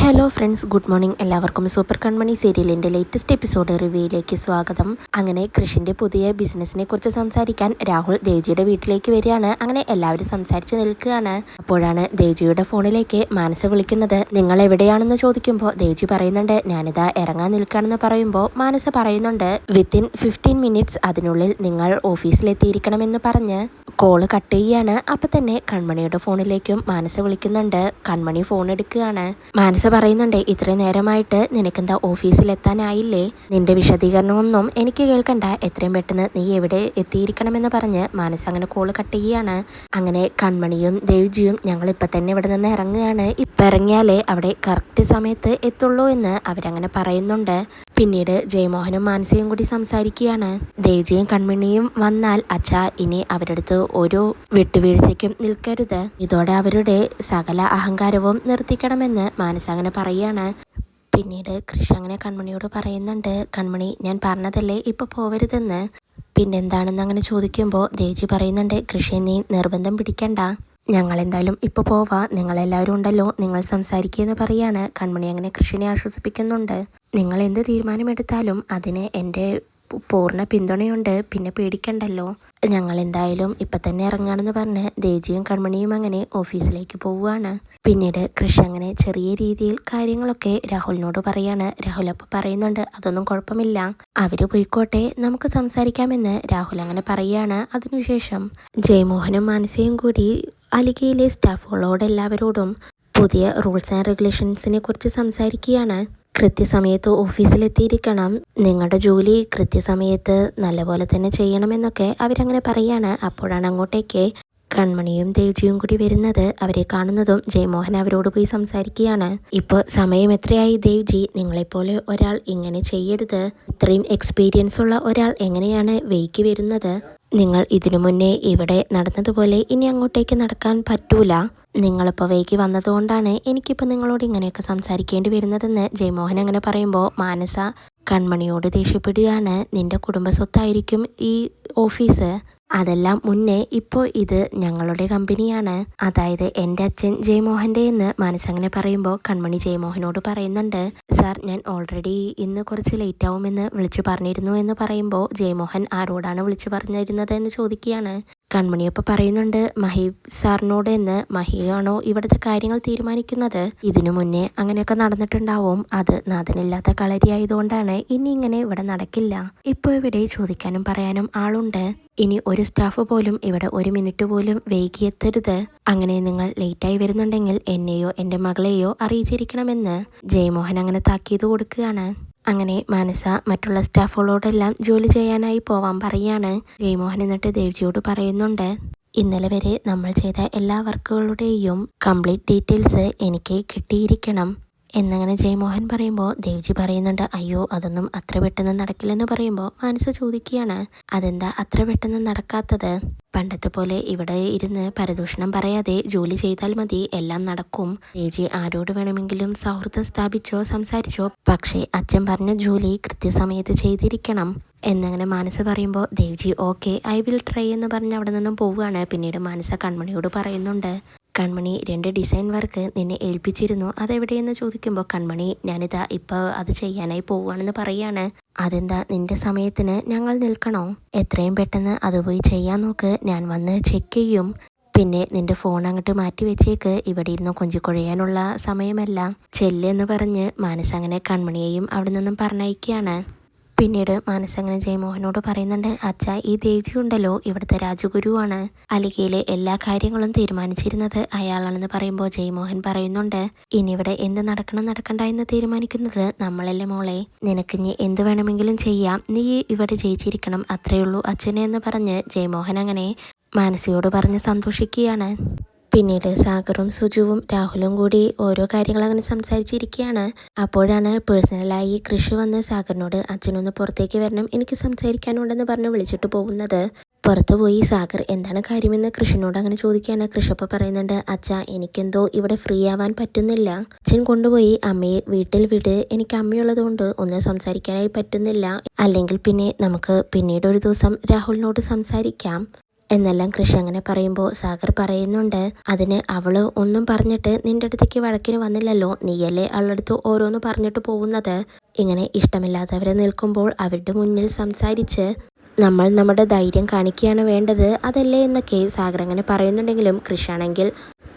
Hello friends, good morning. എല്ലാവർക്കും super കൺമണി സീരിയലിൻ്റെ latest episode റിവ്യൂയിലേക്ക് സ്വാഗതം. അങ്ങനെ കൃഷിൻ്റെ പുതിയ ബിസിനസ്സിനെ കുറിച്ച് സംസാരിക്കാൻ രാഹുൽ ദേവ്ജിയുടെ വീട്ടിലേക്ക് വരികയാണ്. അങ്ങനെ എല്ലാവരും സംസാരിച്ച് നിൽക്കുകയാണ്. അപ്പോഴാണ് ദേവ്ജിയുടെ ഫോണിലേക്ക് മാനസ വിളിക്കുന്നത്. നിങ്ങൾ എവിടെയാണെന്ന് ചോദിക്കുമ്പോൾ ദേവ്ജി പറയുന്നുണ്ട്, ഞാനിതാ ഇറങ്ങാൻ നിൽക്കുകയാണെന്ന് പറയുമ്പോൾ മാനസ പറയുന്നുണ്ട്, വിത്തിൻ 15 മിനിറ്റ്സ് അതിനുള്ളിൽ നിങ്ങൾ ഓഫീസിലെത്തിയിരിക്കണമെന്ന് പറഞ്ഞ് കോള് കട്ട് ചെയ്യുകയാണ്. അപ്പം തന്നെ കൺമണിയുടെ ഫോണിലേക്കും മാനസ വിളിക്കുന്നുണ്ട്. കൺമണി ഫോൺ എടുക്കുകയാണ്. മാനസ പറയുന്നുണ്ട്, ഇത്രയും നേരമായിട്ട് നിനക്കെന്താ ഓഫീസിലെത്താനായില്ലേ? നിന്റെ വിശദീകരണമൊന്നും എനിക്ക് കേൾക്കണ്ട, എത്രയും പെട്ടെന്ന് നീ എവിടെ എത്തിയിരിക്കണമെന്ന് പറഞ്ഞ് മാനസ അങ്ങനെ കോള് കട്ട് ചെയ്യുകയാണ്. അങ്ങനെ കൺമണിയും ദേവ്ജിയും ഞങ്ങളിപ്പോൾ തന്നെ ഇവിടെ നിന്ന് ഇറങ്ങുകയാണ്. ഇപ്പം ഇറങ്ങിയാലേ അവിടെ കറക്റ്റ് സമയത്ത് എത്തുള്ളൂ എന്ന് അവരങ്ങനെ പറയുന്നുണ്ട്. പിന്നീട് ജയമോഹനും മാനസയും കൂടി സംസാരിക്കുകയാണ്. ദേവ്ജിയും കൺമണിയും വന്നാൽ അച്ഛാ ഇനി അവരുടെ അടുത്ത് ഒരു വിട്ടുവീഴ്ചയ്ക്കും നിൽക്കരുത്, ഇതോടെ അവരുടെ സകല അഹങ്കാരവും നിർത്തിക്കണമെന്ന് മാനസ അങ്ങനെ പറയുകയാണ്. പിന്നീട് കൃഷി അങ്ങനെ കൺമണിയോട് പറയുന്നുണ്ട്, കൺമണി ഞാൻ പറഞ്ഞതല്ലേ ഇപ്പോൾ പോവരുതെന്ന്. പിന്നെന്താണെന്ന് അങ്ങനെ ചോദിക്കുമ്പോൾ ദേവ്ജി പറയുന്നുണ്ട്, കൃഷി നീ നിർബന്ധം പിടിക്കണ്ട, ഞങ്ങളെന്തായാലും ഇപ്പോൾ പോവാ, നിങ്ങളെല്ലാവരും ഉണ്ടല്ലോ, നിങ്ങൾ സംസാരിക്കുകയെന്ന് പറയാണ്. കൺമണി അങ്ങനെ കൃഷിനെ ആശ്വസിപ്പിക്കുന്നുണ്ട്. നിങ്ങൾ എന്ത് തീരുമാനമെടുത്താലും അതിന് എൻ്റെ പൂർണ്ണ പിന്തുണയുണ്ട്, പിന്നെ പേടിക്കണ്ടല്ലോ, ഞങ്ങൾ എന്തായാലും ഇപ്പം തന്നെ ഇറങ്ങുകയാണെന്ന് പറഞ്ഞ് ദേജിയും കൺമണിയും അങ്ങനെ ഓഫീസിലേക്ക് പോവുകയാണ്. പിന്നീട് കൃഷി അങ്ങനെ ചെറിയ രീതിയിൽ കാര്യങ്ങളൊക്കെ രാഹുലിനോട് പറയാണ്. രാഹുൽ അപ്പം പറയുന്നുണ്ട്, അതൊന്നും കുഴപ്പമില്ല, അവർ പോയിക്കോട്ടെ, നമുക്ക് സംസാരിക്കാമെന്ന് രാഹുൽ അങ്ങനെ പറയുകയാണ്. അതിനുശേഷം ജയമോഹനും മാനസയും കൂടി അലിഗയിലെ സ്റ്റാഫുകളോട് എല്ലാവരോടും പുതിയ റൂൾസ് ആൻഡ് റെഗുലേഷൻസിനെ കുറിച്ച് സംസാരിക്കുകയാണ്. കൃത്യസമയത്ത് ഓഫീസിലെത്തിയിരിക്കണം, നിങ്ങളുടെ ജോലി കൃത്യസമയത്ത് നല്ലപോലെ തന്നെ ചെയ്യണമെന്നൊക്കെ അവരങ്ങനെ പറയാണ്. അപ്പോഴാണ് അങ്ങോട്ടേക്ക് കൺമണിയും ദേവ്ജിയും കൂടി വരുന്നത്. അവരെ കാണുന്നതും ജയമോഹൻ അവരോട് പോയി സംസാരിക്കുകയാണ്. ഇപ്പോൾ സമയം എത്രയായി ദേവ്ജി, നിങ്ങളെപ്പോലെ ഒരാൾ ഇങ്ങനെ ചെയ്യരുത്, ഇത്രയും എക്സ്പീരിയൻസ് ഉള്ള ഒരാൾ എങ്ങനെയാണ് വെയ്ക്ക് വരുന്നത്? നിങ്ങൾ ഇതിനു മുന്നേ ഇവിടെ നടന്നതുപോലെ ഇനി അങ്ങോട്ടേക്ക് നടക്കാൻ പറ്റൂല, നിങ്ങളിപ്പോൾ വൈകി വന്നതുകൊണ്ടാണ് എനിക്കിപ്പോൾ നിങ്ങളോട് ഇങ്ങനെയൊക്കെ സംസാരിക്കേണ്ടി വരുന്നതെന്ന് ജയമോഹൻ അങ്ങനെ പറയുമ്പോൾ മാനസ കൺമണിയോട് ദേഷ്യപ്പെടുകയാണ്. നിന്റെ കുടുംബ സ്വത്തായിരിക്കും ഈ ഓഫീസ്, അതെല്ലാം മുന്നേ ഇപ്പോൾ ഇത് ഞങ്ങളുടെ കമ്പനിയാണ്, അതായത് എൻ്റെ അച്ഛൻ ജയമോഹൻ്റെ എന്ന് മാനസ അങ്ങനെ പറയുമ്പോൾ കൺമണി ജയമോഹനോട് പറയുന്നുണ്ട്, സാർ ഞാൻ ഓൾറെഡി ഇന്ന് കുറച്ച് ലേറ്റ് ആവുമെന്ന് വിളിച്ചു പറഞ്ഞിരുന്നു എന്ന് പറയുമ്പോൾ ജയമോഹൻ ആരോടാണ് വിളിച്ചു പറഞ്ഞിരുന്നത് എന്ന് ചോദിക്കുകയാണ്. കൺമണിയപ്പോൾ പറയുന്നുണ്ട്, മഹി സാറിനോട് എന്ന്. മഹിയാണോ ഇവിടുത്തെ കാര്യങ്ങൾ തീരുമാനിക്കുന്നത്? ഇതിനു മുന്നേ അങ്ങനെയൊക്കെ നടന്നിട്ടുണ്ടാവും, അത് നാഥനില്ലാത്ത കളരിയായതുകൊണ്ടാണ് ഇനി ഇങ്ങനെ ഇവിടെ നടക്കില്ല. ഇപ്പോൾ ഇവിടെ ചോദിക്കാനും പറയാനും ആളുണ്ട്, ഇനി ഒരു സ്റ്റാഫ് പോലും ഇവിടെ ഒരു മിനിറ്റ് പോലും വൈകിയെത്തരുത്, അങ്ങനെ നിങ്ങൾ ലേറ്റായി വരുന്നുണ്ടെങ്കിൽ എന്നെയോ എൻ്റെ മകളെയോ അറിയിച്ചിരിക്കണമെന്ന് ജയമോഹൻ അങ്ങനെ താക്കീത് കൊടുക്കുകയാണ്. അങ്ങനെ മാനസ മറ്റുള്ള സ്റ്റാഫുകളോടെല്ലാം ജോലി ചെയ്യാനായി പോവാൻ പറയാണ്. ജയമോഹൻ എന്നിട്ട് ദേവ്ജിയോട് പറയുന്നുണ്ട്, ഇന്നലെ വരെ നമ്മൾ ചെയ്ത എല്ലാ വർക്കുകളുടെയും കംപ്ലീറ്റ് ഡീറ്റെയിൽസ് എനിക്ക് കിട്ടിയിരിക്കണം എന്നങ്ങനെ ജയമോഹൻ പറയുമ്പോൾ ദേവ്ജി പറയുന്നുണ്ട്, അയ്യോ അതൊന്നും അത്ര പെട്ടെന്ന് നടക്കില്ലെന്ന് പറയുമ്പോൾ മാനസ ചോദിക്കുകയാണ്, അതെന്താ അത്ര പെട്ടെന്ന് നടക്കാത്തത്? പണ്ടത്തെ പോലെ ഇവിടെ ഇരുന്ന് പരദൂഷണം പറയാതെ ജോലി ചെയ്താൽ മതി, എല്ലാം നടക്കും. ദേവ്ജി ആരോട് വേണമെങ്കിലും സൗഹൃദം സ്ഥാപിച്ചോ സംസാരിച്ചോ, പക്ഷേ അച്ഛൻ പറഞ്ഞ ജോലി കൃത്യസമയത്ത് ചെയ്തിരിക്കണം എന്നങ്ങനെ മാനസ പറയുമ്പോൾ Devji okay I will try എന്ന് പറഞ്ഞ് അവിടെ നിന്നും പോവുകയാണ്. പിന്നീട് മാനസ കൺമണിയോട് പറയുന്നുണ്ട്, കൺമണി 2 ഡിസൈൻ വർക്ക് നിന്നെ ഏൽപ്പിച്ചിരുന്നു, അതെവിടെയെന്ന് ചോദിക്കുമ്പോൾ കൺമണി ഞാനിതാ ഇപ്പോൾ അത് ചെയ്യാനായി പോവുകയാണെന്ന് പറയാണ്. അതെന്താ, നിന്റെ സമയത്തിന് ഞങ്ങൾ നിൽക്കണോ? എത്രയും പെട്ടെന്ന് അത് പോയി ചെയ്യാൻ നോക്ക്, ഞാൻ വന്ന് ചെക്ക് ചെയ്യും. പിന്നെ നിന്റെ ഫോൺ അങ്ങോട്ട് മാറ്റി വെച്ചേക്ക്, ഇവിടെ ഇരുന്ന് കൊഞ്ചിക്കൊഴയാനുള്ള സമയമല്ല, ചെല്ലെന്ന് പറഞ്ഞ് മാനസ അങ്ങനെ കൺമണിയെയും അവിടെ നിന്നും പറഞ്ഞയക്കുകയാണ്. പിന്നീട് മാനസ അങ്ങനെ ജയമോഹനോട് പറയുന്നുണ്ട്, അച്ഛാ ഈ ദേവ്ജി ഉണ്ടല്ലോ ഇവിടുത്തെ രാജഗുരുവാണ്, അലിഗയിലെ എല്ലാ കാര്യങ്ങളും തീരുമാനിച്ചിരുന്നത് അയാളാണെന്ന് പറയുമ്പോൾ ജയമോഹൻ പറയുന്നുണ്ട്, ഇനി ഇവിടെ എന്ത് നടക്കണം നടക്കണ്ട എന്ന് തീരുമാനിക്കുന്നത് നമ്മളല്ലേ മോളെ, നിനക്കിഞ്ഞ് എന്ത് വേണമെങ്കിലും ചെയ്യാം, നീ ഇവിടെ ജയിച്ചിരിക്കണം, അത്രയുള്ളൂ അച്ഛനെ എന്ന് പറഞ്ഞ് ജയമോഹൻ അങ്ങനെ മാനസയോട് പറഞ്ഞ് സന്തോഷിക്കുകയാണ്. പിന്നീട് സാഗറും സുജുവും രാഹുലും കൂടി ഓരോ കാര്യങ്ങൾ അങ്ങനെ സംസാരിച്ചിരിക്കുകയാണ്. അപ്പോഴാണ് പേഴ്സണലായി കൃഷി വന്ന് സാഗറിനോട് അച്ഛനൊന്ന് പുറത്തേക്ക് വരണം, എനിക്ക് സംസാരിക്കാനുണ്ടെന്ന് പറഞ്ഞ് വിളിച്ചിട്ട് പോകുന്നത്. പുറത്തുപോയി സാഗർ എന്താണ് കാര്യമെന്ന് കൃഷിനോട് അങ്ങനെ ചോദിക്കുകയാണ്. കൃഷപ്പ പറയുന്നുണ്ട്, അച്ഛാ എനിക്കെന്തോ ഇവിടെ ഫ്രീ ആവാൻ പറ്റുന്നില്ല, അച്ഛൻ കൊണ്ടുപോയി അമ്മയെ വീട്ടിൽ വിട്, എനിക്ക് അമ്മയുള്ളത് കൊണ്ട് ഒന്നും സംസാരിക്കാനായി പറ്റുന്നില്ല, അല്ലെങ്കിൽ പിന്നെ നമുക്ക് പിന്നീട് ഒരു ദിവസം രാഹുലിനോട് സംസാരിക്കാം, എന്നെല്ലാം കൃഷി അങ്ങനെ പറയുമ്പോൾ സാഗർ പറയുന്നുണ്ട്, അതിന് അവള് ഒന്നും പറഞ്ഞിട്ട് നിന്റെ അടുത്തേക്ക് വഴക്കിന് വന്നില്ലല്ലോ, നീയല്ലേ അവളടുത്ത് ഓരോന്ന് പറഞ്ഞിട്ട് പോകുന്നത്. ഇങ്ങനെ ഇഷ്ടമില്ലാത്തവരെ നിൽക്കുമ്പോൾ അവരുടെ മുന്നിൽ സംസാരിച്ച് നമ്മൾ നമ്മുടെ ധൈര്യം കാണിക്കുകയാണ് വേണ്ടത്, അതല്ലേ എന്നൊക്കെ സാഗർ അങ്ങനെ പറയുന്നുണ്ടെങ്കിലും കൃഷിയാണെങ്കിൽ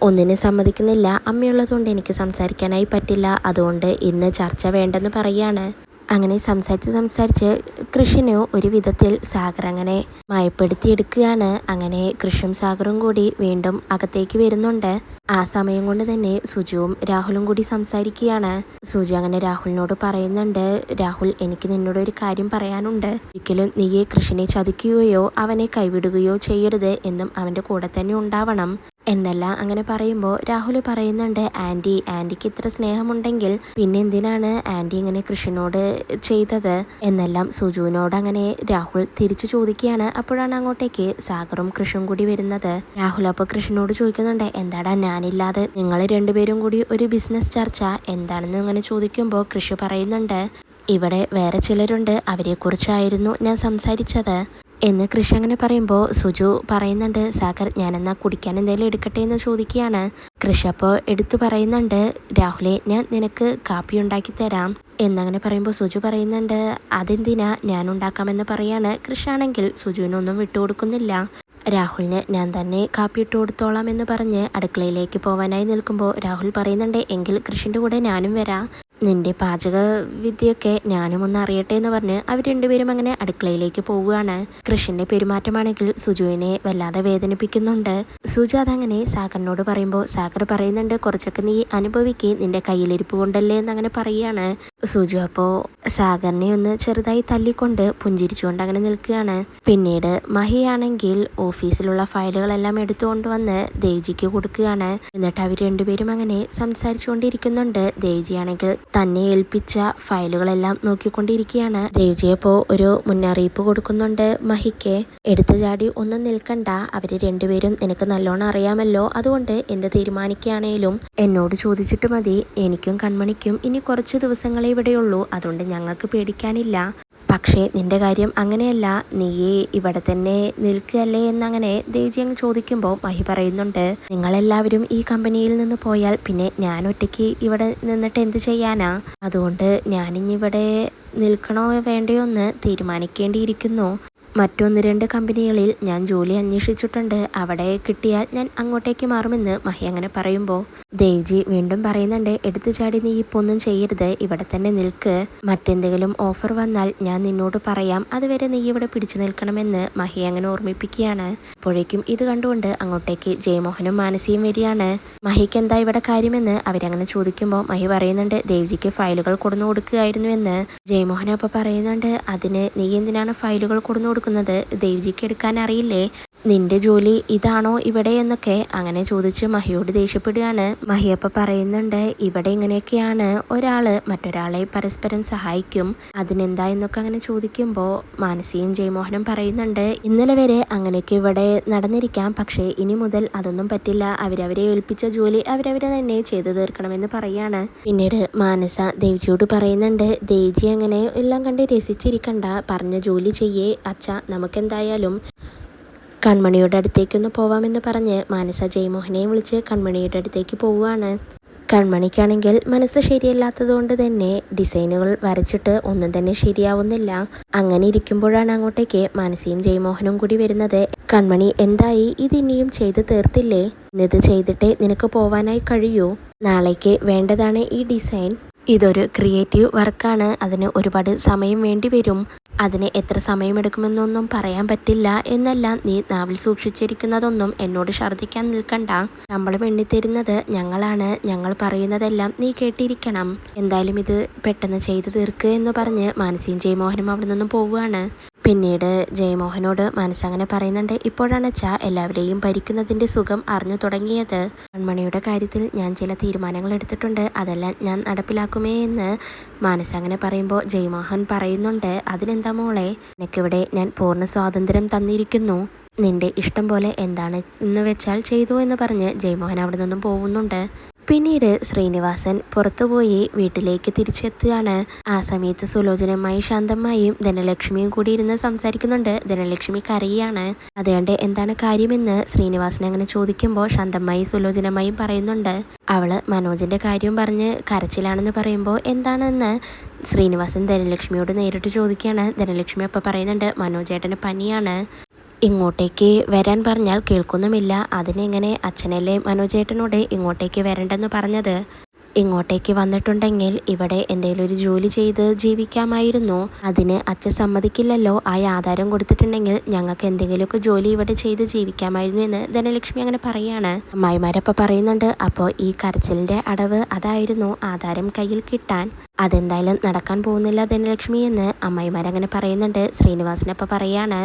ഒന്നിനെ സമ്മതിക്കുന്നില്ല. അമ്മയുള്ളതുകൊണ്ട് എനിക്ക് സംസാരിക്കാനായി പറ്റില്ല, അതുകൊണ്ട് ഇന്ന് ചർച്ച വേണ്ടെന്ന് പറയാണ്. അങ്ങനെ സംസാരിച്ച് കൃഷിന് ഒരു വിധത്തിൽ സാഗർ അങ്ങനെ മയപ്പെടുത്തിയെടുക്കുകയാണ്. അങ്ങനെ കൃഷും സാഗറും കൂടി വീണ്ടും അകത്തേക്ക് വരുന്നുണ്ട്. ആ സമയം കൊണ്ട് തന്നെ സുജുവും രാഹുലും കൂടി സംസാരിക്കുകയാണ്. സുജു അങ്ങനെ രാഹുലിനോട് പറയുന്നുണ്ട്, രാഹുൽ, എനിക്ക് നിന്നോട് ഒരു കാര്യം പറയാനുണ്ട്. ഒരിക്കലും നീയെ കൃഷിനെ ചതിക്കുകയോ അവനെ കൈവിടുകയോ ചെയ്യരുത് എന്നും അവൻ്റെ കൂടെ തന്നെ ഉണ്ടാവണം എന്നെല്ലാം അങ്ങനെ പറയുമ്പോൾ രാഹുൽ പറയുന്നുണ്ട്, ആൻറ്റിക്ക് ഇത്ര സ്നേഹമുണ്ടെങ്കിൽ പിന്നെ എന്തിനാണ് ആൻറ്റി ഇങ്ങനെ കൃഷിനോട് ചെയ്തത് എന്നെല്ലാം സുജുവിനോട് അങ്ങനെ രാഹുൽ തിരിച്ചു ചോദിക്കുകയാണ്. അപ്പോഴാണ് അങ്ങോട്ടേക്ക് സാഗറും കൃഷും കൂടി വരുന്നത്. രാഹുൽ അപ്പോൾ കൃഷിനോട് ചോദിക്കുന്നുണ്ട്, എന്താടാ ഞാനില്ലാതെ നിങ്ങൾ രണ്ടുപേരും കൂടി ഒരു ബിസിനസ് ചർച്ച എന്താണെന്ന് അങ്ങനെ ചോദിക്കുമ്പോൾ കൃഷി പറയുന്നുണ്ട്, ഇവിടെ വേറെ ചിലരുണ്ട്, അവരെക്കുറിച്ചായിരുന്നു ഞാൻ സംസാരിച്ചത് എന്ന് കൃഷി അങ്ങനെ പറയുമ്പോൾ സുജു പറയുന്നുണ്ട്, സാഗർ ഞാനെന്നാ കുടിക്കാൻ എന്തെങ്കിലും എടുക്കട്ടെ എന്ന് ചോദിക്കുകയാണ്. കൃഷി അപ്പോൾ എടുത്തു പറയുന്നുണ്ട്, രാഹുലെ ഞാൻ നിനക്ക് കാപ്പി ഉണ്ടാക്കി തരാം എന്നങ്ങനെ പറയുമ്പോൾ സുജു പറയുന്നുണ്ട്, അതെന്തിനാ ഞാൻ ഉണ്ടാക്കാമെന്ന് പറയാണ്. കൃഷിയാണെങ്കിൽ സുജുവിനൊന്നും വിട്ടുകൊടുക്കുന്നില്ല. രാഹുലിന് ഞാൻ തന്നെ കാപ്പി ഇട്ട് കൊടുത്തോളാം എന്ന് പറഞ്ഞ് അടുക്കളയിലേക്ക് പോവാനായി നിൽക്കുമ്പോൾ രാഹുൽ പറയുന്നുണ്ട്, എങ്കിൽ കൃഷിൻ്റെ കൂടെ ഞാനും വരാം, നിന്റെ പാചക വിദ്യയൊക്കെ ഞാനും ഒന്ന് അറിയട്ടെ എന്ന് പറഞ്ഞ് അവർ രണ്ടുപേരും അങ്ങനെ അടുക്കളയിലേക്ക് പോവുകയാണ്. കൃഷിന്റെ പെരുമാറ്റമാണെങ്കിൽ സുജുവിനെ വല്ലാതെ വേദനിപ്പിക്കുന്നുണ്ട്. സുജു അതങ്ങനെ സാഗറിനോട് പറയുമ്പോൾ സാഗർ പറയുന്നുണ്ട്, കുറച്ചൊക്കെ നീ അനുഭവിക്ക്, നിന്റെ കയ്യിലിരിപ്പ് കൊണ്ടല്ലേ എന്നങ്ങനെ പറയുകയാണ്. സുജു അപ്പോൾ സാഗറിനെ ഒന്ന് ചെറുതായി തല്ലിക്കൊണ്ട് പുഞ്ചിരിച്ചുകൊണ്ട് അങ്ങനെ നിൽക്കുകയാണ്. പിന്നീട് മഹിയാണെങ്കിൽ ഓഫീസിലുള്ള ഫയലുകളെല്ലാം എടുത്തുകൊണ്ട് വന്ന് ദേവ്ജിക്ക് കൊടുക്കുകയാണ്. എന്നിട്ട് അവർ രണ്ടുപേരും അങ്ങനെ സംസാരിച്ചുകൊണ്ടിരിക്കുന്നുണ്ട്. ദേവ്ജിയാണെങ്കിൽ തന്നെ ഏൽപ്പിച്ച ഫയലുകളെല്ലാം നോക്കിക്കൊണ്ടിരിക്കുകയാണ്. ദേവ്ജിയപ്പോ ഒരു മുന്നറിയിപ്പ് കൊടുക്കുന്നുണ്ട് മഹിക്ക്, എടുത്തു ചാടി ഒന്നും നിൽക്കണ്ട, അവര് രണ്ടുപേരും നിനക്ക് നല്ലോണം അറിയാമല്ലോ, അതുകൊണ്ട് എന്ത് തീരുമാനിക്കുകയാണേലും എന്നോട് ചോദിച്ചിട്ട് മതി. എനിക്കും കൺമണിക്കും ഇനി കുറച്ച് ദിവസങ്ങളെ ഇവിടെയുള്ളൂ, അതുകൊണ്ട് ഞങ്ങൾക്ക് പേടിക്കാനില്ല. പക്ഷേ നിന്റെ കാര്യം അങ്ങനെയല്ല, നീയേ ഇവിടെ തന്നെ നിൽക്കുകയല്ലേ എന്നങ്ങനെ ദേവ്ജി അങ്ങ് ചോദിക്കുമ്പോൾ മഹി പറയുന്നുണ്ട്, നിങ്ങളെല്ലാവരും ഈ കമ്പനിയിൽ നിന്ന് പോയാൽ പിന്നെ ഞാൻ ഒറ്റയ്ക്ക് ഇവിടെ നിന്നിട്ട് എന്ത് ചെയ്യാനാ, അതുകൊണ്ട് ഞാനിഞ്ഞിവിടെ നിൽക്കണോ വേണ്ടയോ എന്ന് തീരുമാനിക്കേണ്ടിയിരിക്കുന്നു. മറ്റൊന്ന് രണ്ട് കമ്പനികളിൽ ഞാൻ ജോലി അന്വേഷിച്ചിട്ടുണ്ട്, അവിടെ കിട്ടിയാൽ ഞാൻ അങ്ങോട്ടേക്ക് മാറുമെന്ന് മഹി അങ്ങനെ പറയുമ്പോൾ ദേവ്ജി വീണ്ടും പറയുന്നുണ്ട്, എടുത്തു ചാടി നീ ഇപ്പോൾ ഒന്നും ചെയ്യരുത്, ഇവിടെ തന്നെ നിൽക്ക്, മറ്റെന്തെങ്കിലും ഓഫർ വന്നാൽ ഞാൻ നിന്നോട് പറയാം, അതുവരെ നീ ഇവിടെ പിടിച്ചു നിൽക്കണമെന്ന് മഹി അങ്ങനെ ഓർമ്മിപ്പിക്കുകയാണ്. അപ്പോഴേക്കും ഇത് കണ്ടുകൊണ്ട് അങ്ങോട്ടേക്ക് ജയമോഹനും മാനസിയും വരികയാണ്. മഹിക്ക് എന്താ ഇവിടെ കാര്യമെന്ന് അവരങ്ങനെ ചോദിക്കുമ്പോൾ മഹി പറയുന്നുണ്ട്, ദേവ്ജിക്ക് ഫയലുകൾ കൊടുന്നു കൊടുക്കുകയായിരുന്നു എന്ന്. ജയമോഹൻ അപ്പോൾ പറയുന്നുണ്ട്, അതിന് നീ എന്തിനാണ് ഫയലുകൾ കൊടുന്നു കൊടുക്കുന്നത്, ദേവ്ജിക്ക് എടുക്കാൻ അറിയില്ലേ, നിന്റെ ജോലി ഇതാണോ ഇവിടെ എന്നൊക്കെ അങ്ങനെ ചോദിച്ച് മഹിയോട് ദേഷ്യപ്പെടുകയാണ്. മഹിയപ്പ പറയുന്നുണ്ട്, ഇവിടെ ഇങ്ങനെയൊക്കെയാണ്, ഒരാള് മറ്റൊരാളെ പരസ്പരം സഹായിക്കും, അതിനെന്താ എന്നൊക്കെ അങ്ങനെ ചോദിക്കുമ്പോൾ മാനസിയും ജയമോഹനും പറയുന്നുണ്ട്, ഇന്നലെ വരെ അങ്ങനെയൊക്കെ ഇവിടെ നടന്നിരിക്കാം, പക്ഷേ ഇനി മുതൽ അതൊന്നും പറ്റില്ല, അവരവരെ ഏൽപ്പിച്ച ജോലി അവരവരെ തന്നെ ചെയ്തു തീർക്കണമെന്ന് പറയാണ്. പിന്നീട് മാനസ ദേവ്ജിയോട് പറയുന്നുണ്ട്, ദേവ്ജി അങ്ങനെ എല്ലാം കണ്ട് രസിച്ചിരിക്കണ്ട, പറഞ്ഞ ജോലി ചെയ്യേ അച്ഛ, നമുക്കെന്തായാലും കൺമണിയുടെ അടുത്തേക്കൊന്ന് പോവാമെന്ന് പറഞ്ഞ് മാനസ ജയമോഹനെ വിളിച്ച് കൺമണിയുടെ അടുത്തേക്ക് പോവുകയാണ്. കൺമണിക്കാണെങ്കിൽ മനസ്സ് ശരിയല്ലാത്തതുകൊണ്ട് തന്നെ ഡിസൈനുകൾ വരച്ചിട്ട് ഒന്നും തന്നെ ശരിയാവുന്നില്ല. അങ്ങനെ ഇരിക്കുമ്പോഴാണ് അങ്ങോട്ടേക്ക് മാനസിയും ജയമോഹനും കൂടി വരുന്നത്. കൺമണി എന്തായി, ഇത് ഇനിയും ചെയ്ത് തീർത്തില്ലേ, ഇത് ചെയ്തിട്ടേ നിനക്ക് പോവാനായി കഴിയൂ, നാളേക്ക് വേണ്ടതാണ് ഈ ഡിസൈൻ, ഇതൊരു ക്രിയേറ്റീവ് വർക്കാണ്, അതിന് ഒരുപാട് സമയം വേണ്ടി വരും, അതിന് എത്ര സമയമെടുക്കുമെന്നൊന്നും പറയാൻ പറ്റില്ല, എന്നെല്ലാം നീ നാവിൽ സൂക്ഷിച്ചിരിക്കുന്നതൊന്നും എന്നോട് ഛർദ്ദിക്കാൻ നിൽക്കണ്ട, ശമ്പളം എണ്ണിത്തരുന്നത് ഞങ്ങളാണ്, ഞങ്ങൾ പറയുന്നതെല്ലാം നീ കേട്ടിരിക്കണം, എന്തായാലും ഇത് പെട്ടെന്ന് ചെയ്തു തീർക്ക് എന്ന് പറഞ്ഞ് മാനസിയും ജയമോഹനും അവിടെ നിന്നും പോവുകയാണ്. പിന്നീട് ജയമോഹനോട് മനസ്സ് അങ്ങനെ പറയുന്നുണ്ട്, ഇപ്പോഴാണ് അച്ഛാ എല്ലാവരെയും ഭരിക്കുന്നതിൻ്റെ സുഖം അറിഞ്ഞു തുടങ്ങിയത്, കൺമണിയുടെ കാര്യത്തിൽ ഞാൻ ചില തീരുമാനങ്ങൾ എടുത്തിട്ടുണ്ട്, അതെല്ലാം ഞാൻ നടപ്പിലാക്കുമേ എന്ന് മനസ്സ് അങ്ങനെ പറയുമ്പോൾ ജയമോഹൻ പറയുന്നുണ്ട്, അതിനെന്താ മോളെ, എനിക്കിവിടെ ഞാൻ പൂർണ്ണ സ്വാതന്ത്ര്യം തന്നിരിക്കുന്നു, നിന്റെ ഇഷ്ടം പോലെ എന്താണ് എന്ന് വെച്ചാൽ ചെയ്തു എന്ന് പറഞ്ഞ് ജയമോഹൻ അവിടെ നിന്നും പോകുന്നുണ്ട്. പിന്നീട് ശ്രീനിവാസൻ പുറത്തുപോയി വീട്ടിലേക്ക് തിരിച്ചെത്തുകയാണ്. ആ സമയത്ത് സുലോചനയുമായി ശാന്തമായും ധനലക്ഷ്മിയും കൂടി ഇരുന്ന് സംസാരിക്കുന്നുണ്ട്. ധനലക്ഷ്മി കരയാണ്. അതുകൊണ്ട് എന്താണ് കാര്യമെന്ന് ശ്രീനിവാസൻ അങ്ങനെ ചോദിക്കുമ്പോൾ ശാന്തമായി സുലോചനമായും പറയുന്നുണ്ട്. അവള് മനോജിന്റെ കാര്യം പറഞ്ഞ് കരച്ചിലാണെന്ന് പറയുമ്പോൾ എന്താണെന്ന് ശ്രീനിവാസൻ ധനലക്ഷ്മിയോട് നേരിട്ട് ചോദിക്കുകയാണ്. ധനലക്ഷ്മി അപ്പോൾ പറയുന്നുണ്ട്, മനോജേട്ടന് പനിയാണ്, ഇങ്ങോട്ടേക്ക് വരാൻ പറഞ്ഞാൽ കേൾക്കുന്നുമില്ല. അതിനെങ്ങനെ അച്ഛനല്ലേ മനോജേട്ടനോട് ഇങ്ങോട്ടേക്ക് വരണ്ടെന്ന് പറഞ്ഞത്? ഇങ്ങോട്ടേക്ക് വന്നിട്ടുണ്ടെങ്കിൽ ഇവിടെ എന്തെങ്കിലും ഒരു ജോലി ചെയ്ത് ജീവിക്കാമായിരുന്നു. അതിന് അച്ഛൻ സമ്മതിക്കില്ലല്ലോ. ആ ആധാരം കൊടുത്തിട്ടുണ്ടെങ്കിൽ ഞങ്ങൾക്ക് എന്തെങ്കിലുമൊക്കെ ജോലി ഇവിടെ ചെയ്ത് ജീവിക്കാമായിരുന്നു എന്ന് ധനലക്ഷ്മി അങ്ങനെ പറയാണ്. അമ്മായിമാരപ്പോൾ പറയുന്നുണ്ട്, അപ്പോൾ ഈ കരച്ചിലിൻ്റെ അടവ് അതായിരുന്നു ആധാരം കയ്യിൽ കിട്ടാൻ. അതെന്തായാലും നടക്കാൻ പോകുന്നില്ല ധനലക്ഷ്മി എന്ന് അമ്മായിമാരങ്ങനെ പറയുന്നുണ്ട്. ശ്രീനിവാസനപ്പോൾ പറയാണ്,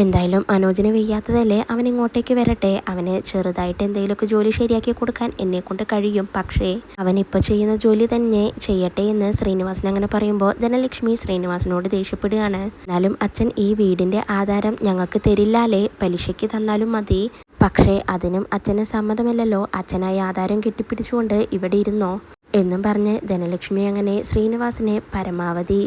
എന്തായാലും മനോജിന് വയ്യാത്തതല്ലേ, അവൻ ഇങ്ങോട്ടേക്ക് വരട്ടെ. അവന് ചെറുതായിട്ട് എന്തെങ്കിലുമൊക്കെ ജോലി ശരിയാക്കി കൊടുക്കാൻ എന്നെക്കൊണ്ട് കഴിയും. പക്ഷേ അവൻ ഇപ്പോൾ ചെയ്യുന്ന ജോലി തന്നെ ചെയ്യട്ടെ എന്ന് ശ്രീനിവാസൻ അങ്ങനെ പറയുമ്പോൾ ധനലക്ഷ്മി ശ്രീനിവാസനോട് ദേഷ്യപ്പെടുകയാണ്. എന്നാലും അച്ഛൻ ഈ വീടിൻ്റെ ആധാരം ഞങ്ങൾക്ക് തരില്ലാലേ, പലിശയ്ക്ക് തന്നാലും മതി. പക്ഷേ അതിനും അച്ഛന് സമ്മതമല്ലല്ലോ. അച്ഛനായി ആധാരം കെട്ടിപ്പിടിച്ചുകൊണ്ട് ഇവിടെ ഇരുന്നോ എന്നും പറഞ്ഞ് ധനലക്ഷ്മി അങ്ങനെ ശ്രീനിവാസനെ പരമാവധി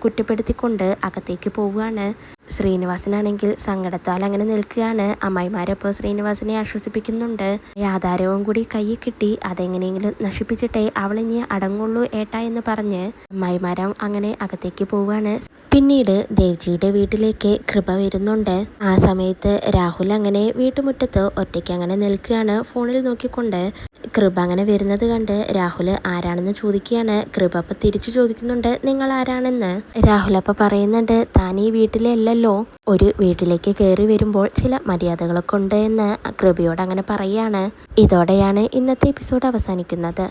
കുറ്റപ്പെടുത്തിക്കൊണ്ട് അകത്തേക്ക് പോവുകയാണ്. ശ്രീനിവാസനാണെങ്കിൽ സങ്കടത്താൽ അങ്ങനെ നിൽക്കുകയാണ്. അമ്മായിമാരപ്പോൾ ശ്രീനിവാസനെ ആശ്വസിപ്പിക്കുന്നുണ്ട്. ആധാരവും കൂടി കയ്യിൽ കിട്ടി, അതെങ്ങനെയെങ്കിലും നശിപ്പിച്ചിട്ടേ അവളിഞ്ഞ് അടങ്ങുള്ളൂ ഏട്ടാ എന്ന് പറഞ്ഞ് അമ്മായിമാരം അങ്ങനെ അകത്തേക്ക് പോവുകയാണ്. പിന്നീട് ദേവ്ജിയുടെ വീട്ടിലേക്ക് കൃപ വരുന്നുണ്ട്. ആ സമയത്ത് രാഹുൽ അങ്ങനെ വീട്ടുമുറ്റത്ത് ഒറ്റയ്ക്ക് അങ്ങനെ നിൽക്കുകയാണ് ഫോണിൽ നോക്കിക്കൊണ്ട്. കൃപ അങ്ങനെ വരുന്നത് കണ്ട് രാഹുൽ ആരാണെന്ന് ചോദിക്കുകയാണ്. കൃപ അപ്പം തിരിച്ചു ചോദിക്കുന്നുണ്ട്, നിങ്ങൾ ആരാണെന്ന്. രാഹുൽ അപ്പം പറയുന്നുണ്ട്, താൻ ഈ വീട്ടിലെ അല്ലല്ലോ, ഒരു വീട്ടിലേക്ക് കയറി വരുമ്പോൾ ചില മര്യാദകളൊക്കെ ഉണ്ട് എന്ന് കൃപയോട് അങ്ങനെ പറയാണ്. ഇതോടെയാണ് ഇന്നത്തെ എപ്പിസോഡ് അവസാനിക്കുന്നത്.